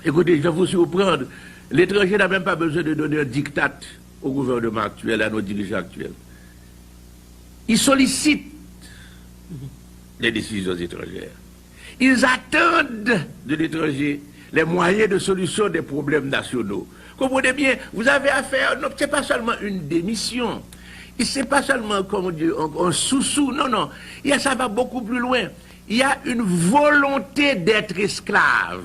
Écoutez, je vais vous surprendre. L'étranger n'a même pas besoin de donner un diktat au gouvernement actuel, à nos dirigeants actuels. Ils sollicitent les décisions étrangères. Ils attendent de l'étranger les moyens de solution des problèmes nationaux. Comprenez bien, vous avez affaire, ce n'est pas seulement une démission, ce n'est pas seulement, comme dire, un sous-sous, non, ça va beaucoup plus loin. Il y a une volonté d'être esclave.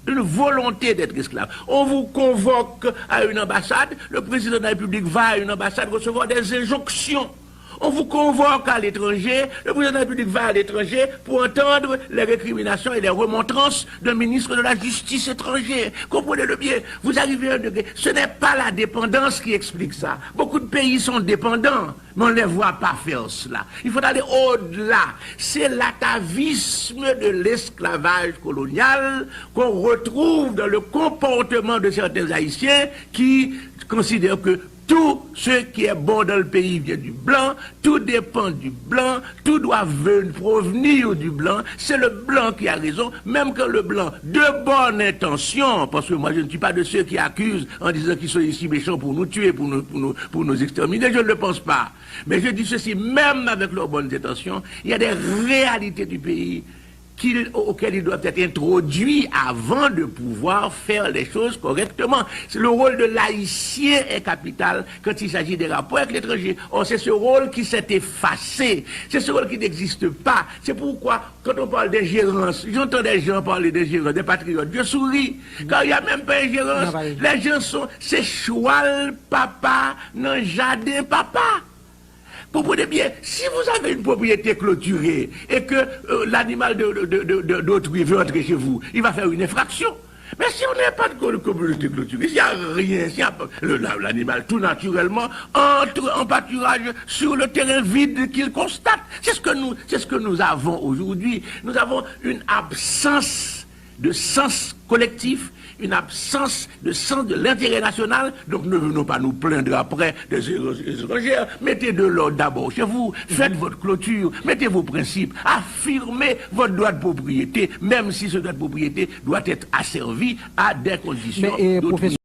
Une volonté d'être esclave. On vous convoque à une ambassade, le président de la République va à une ambassade recevoir des injonctions. On vous convoque à l'étranger, le président de la République va à l'étranger pour entendre les récriminations et les remontrances d'un ministre de la Justice étranger. Comprenez-le bien, vous arrivez à un degré. Ce n'est pas la dépendance qui explique ça. Beaucoup de pays sont dépendants, mais on ne les voit pas faire cela. Il faut aller au-delà. C'est l'atavisme de l'esclavage colonial qu'on retrouve dans le comportement de certains Haïtiens qui considèrent que tout ce qui est bon dans le pays vient du blanc, tout dépend du blanc, tout doit provenir du blanc, c'est le blanc qui a raison, même quand le blanc, de bonne intention, parce que moi je ne suis pas de ceux qui accusent en disant qu'ils sont ici méchants pour nous tuer, pour nous exterminer, je ne le pense pas. Mais je dis ceci, même avec leurs bonnes intentions, il y a des réalités du pays auxquels ils doivent être introduits avant de pouvoir faire les choses correctement. Le rôle de l'haïtien est capital quand il s'agit des rapports avec l'étranger. Or, c'est ce rôle qui s'est effacé. C'est ce rôle qui n'existe pas. C'est pourquoi, quand on parle d'ingérence, j'entends des gens parler d'ingérence, des patriotes, je souris. Car il n'y a même pas ingérence. Les gens sont, c'est choual, papa, non, jardin, papa. Comprenez bien, si vous avez une propriété clôturée et que l'animal d'autrui veut entrer chez vous, il va faire une infraction. Mais si on n'a pas de communauté clôturée, s'il n'y a rien, l'animal tout naturellement entre en pâturage sur le terrain vide qu'il constate. C'est ce que nous avons aujourd'hui. Nous avons une absence de sens collectif, une absence de sens de l'intérêt national, donc ne venons pas nous plaindre après des étrangères. Mettez de l'ordre d'abord chez vous, faites votre clôture, mettez vos principes, affirmez votre droit de propriété, même si ce droit de propriété doit être asservi à des conditions. Mais professeur